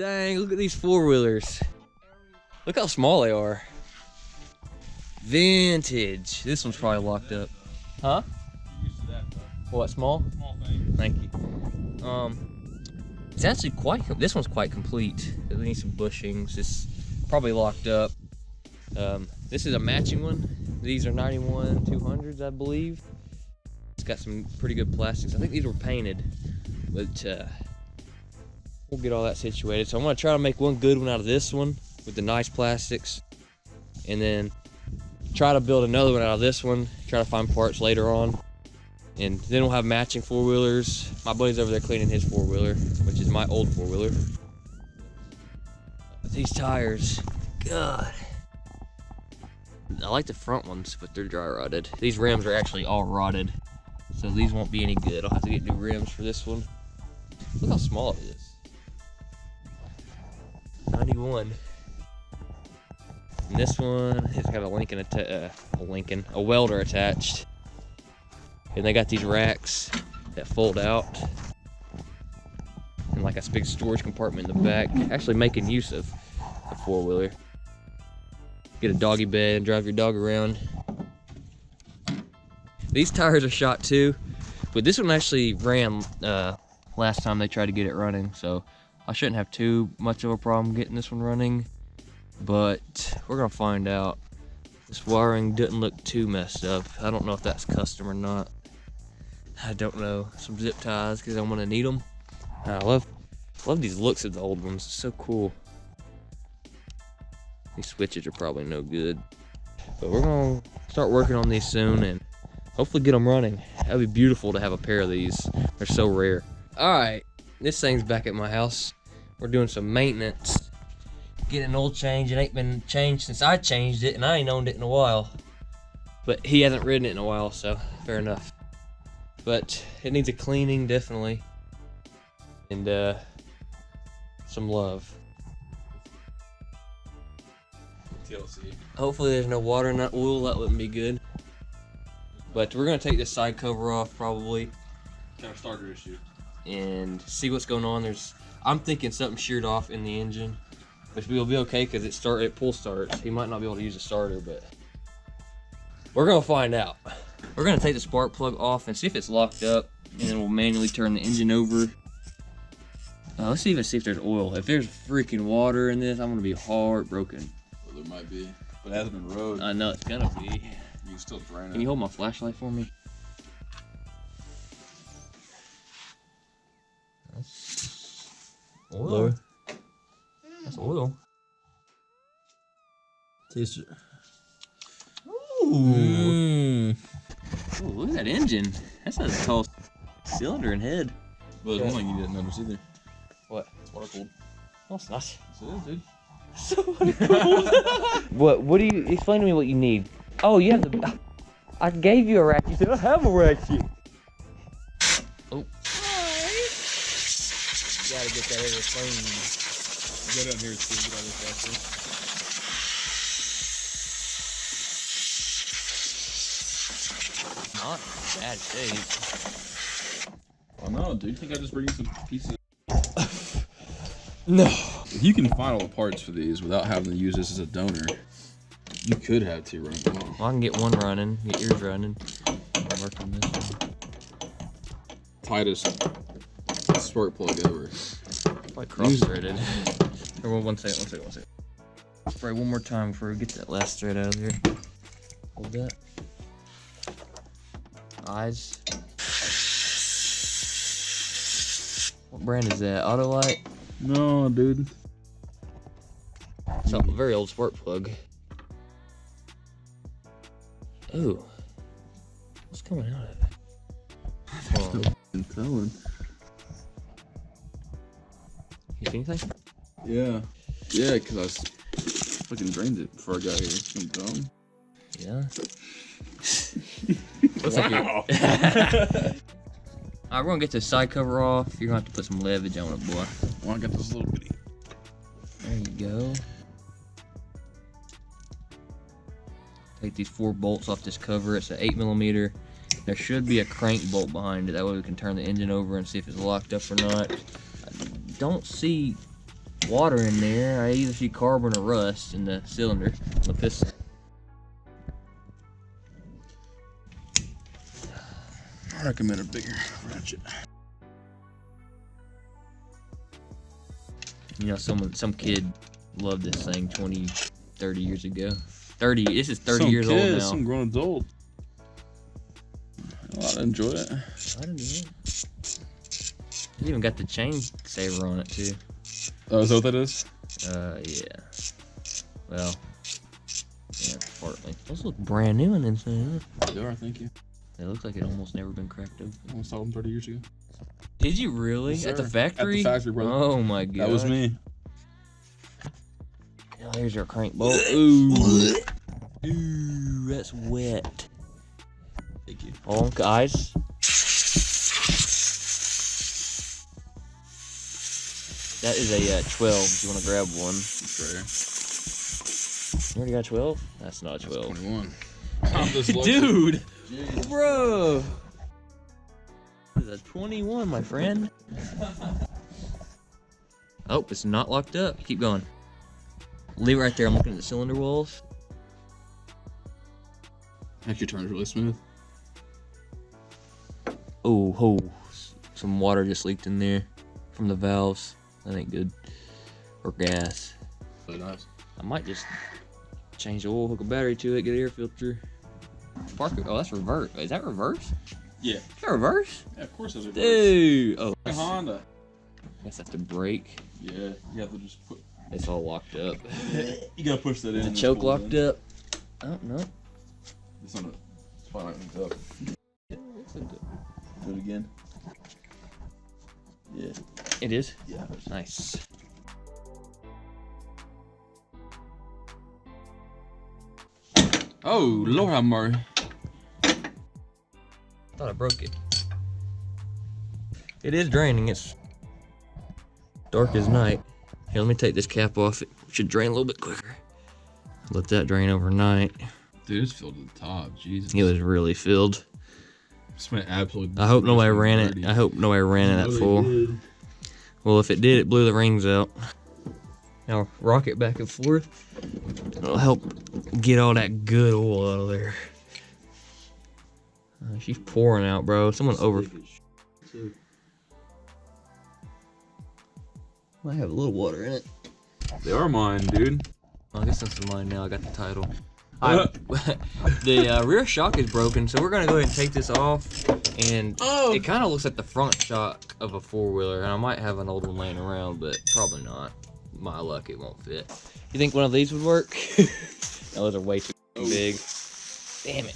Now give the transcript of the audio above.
Dang, look at these four-wheelers. Look how small they are. Vintage. This one's probably locked up. Huh? You're used to that, though. What, small? Small thing. Thank you. It's actually this one's quite complete. It needs some bushings. It's probably locked up. This is a matching one. These are 91 200s, I believe. It's got some pretty good plastics. I think these were painted, but we'll get all that situated. So I'm gonna try to make one good one out of this one with the nice plastics, and then try to build another one out of this one, try to find parts later on, and then we'll have matching four-wheelers. My buddy's over there cleaning his four-wheeler, which is my old four-wheeler. These tires, God. I like the front ones, but they're dry rotted. These rims are actually all rotted, so these won't be any good. I'll have to get new rims for this one. Look how small it is. 91. And this one, it's got a welder attached. And they got these racks that fold out. And like a big storage compartment in the back. Actually making use of a four-wheeler. Get a doggy bed and drive your dog around. These tires are shot too, but this one actually ran last time they tried to get it running, so I shouldn't have too much of a problem getting this one running, but we're gonna find out. This wiring doesn't look too messed up. I don't know if that's custom or not. I don't know. Some zip ties because I'm gonna need them. I love these looks of the old ones. It's so cool. These switches are probably no good, but we're gonna start working on these soon and hopefully get them running. That'd be beautiful to have a pair of these. They're so rare. All right, this thing's back at my house. We're doing some maintenance. Getting an oil change. It ain't been changed since I changed it, and I ain't owned it in a while. But he hasn't ridden it in a while, so fair enough. But it needs a cleaning, definitely, and some love. TLC. Hopefully there's no water in that oil. That wouldn't be good. But we're gonna take this side cover off probably. Kind of starter issue. And see what's going on. I'm thinking something sheared off in the engine, which will be okay because it pull starts. He might not be able to use a starter, but we're gonna find out. We're gonna take the spark plug off and see if it's locked up, and then we'll manually turn the engine over. Let's even see if there's oil. If there's freaking water in this, I'm gonna be heartbroken. Well, there might be, but it hasn't been rode. I know it's gonna be. You can still drain it. Can you hold my flashlight for me? That's oil. Lower. That's oil. Taste it. Ooh. Ooh, look at that engine. That's a tall cylinder and head. Well, there's one thing you didn't notice either. What? It's water cooled. No, it's not. Yes, it is, dude. So cool. What do you explain to me what you need? Oh, you have the. I gave you a rack. You said I have a rack. Oh. Gotta get that area clean. Go down here too. Get all this faster. Not in bad shape. Oh no, dude. Think I just bring you some pieces? No. If you can find all the parts for these without having to use this as a donor, you could have two running. Well, I can get one running, get yours running. I'll work on this one. Tightest spark plug ever. Like cross-threaded. One second. Spray one more time before we get that last thread out of here. Hold that. Eyes. What brand is that? Autolite? No, dude. It's a very old spark plug. Ooh. What's coming out of it? Hold on. I'm telling. You see anything? Yeah. Yeah, because I fucking drained it before I got here. I'm dumb. Yeah. Looks Wow. like Alright, we're gonna get the side cover off. You're gonna have to put some leverage on it, boy. Well, I got this little bitty. There you go. Take these 4 bolts off this cover. It's an 8mm. There should be a crank bolt behind it. That way we can turn the engine over and see if it's locked up or not. I don't see water in there. I either see carbon or rust in the cylinder, the piston. I recommend a bigger ratchet. You know, some kid loved this thing 20, 30 years ago. 30, this is 30 years old now. Some grown adult. I enjoy it. I don't know. It's even got the chain saver on it too. Oh, is that what that is? Yeah. Well, yeah, partly. Those look brand new and insane. They are, thank you. It looks like it almost never been cracked open. I almost saw them 30 years ago. Did you really? Yes, at the sir. factory? At the factory, brother. Oh my god. That was me. Oh, here's your crank bolt. Ooh. Ooh, that's wet. Thank you. Oh, guys. That is a 12 if you want to grab one. It's You already got 12? That's not a rare. 12. 21. Dude! Jeez. Bro! This is a 21, my friend. Oh, it's not locked up. Keep going. Leave it right there. I'm looking at the cylinder walls. Actually turns really smooth. Oh, some water just leaked in there from the valves. That ain't good. Or gas. Really nice. I might just change the oil, hook a battery to it, get an air filter. Park it. Oh, that's reverse. Is that reverse? Yeah. Is that reverse? Yeah, of course it's reverse. Dude! Oh, A Honda. I guess that's the brake. Yeah, you have to just put. It's all locked up. You gotta push that in. Is the and choke pull it locked in. up? Oh, no. It's on it's probably not hooked up. Do it again. Yeah. It is? Yeah. Nice. Oh, Lord have mercy. Thought I broke it. It is draining. It's dark as night. Here, let me take this cap off. It should drain a little bit quicker. Let that drain overnight. Dude, it's filled to the top. Jesus. It was really filled. This went absolutely. I hope nobody ran it. I hope nobody ran it at full. Well, if it did, it blew the rings out. Now rock it back and forth. It'll help get all that good oil out of there. She's pouring out, bro. Someone over. I have a little water in it. They are mine, dude. Well, I guess that's mine now. I got the title. The rear shock is broken, so we're gonna go ahead and take this off. And it kind of looks like the front shock of a four-wheeler. And I might have an old one laying around, but probably not. My luck, it won't fit. You think one of these would work? No, those are way too big. Damn it.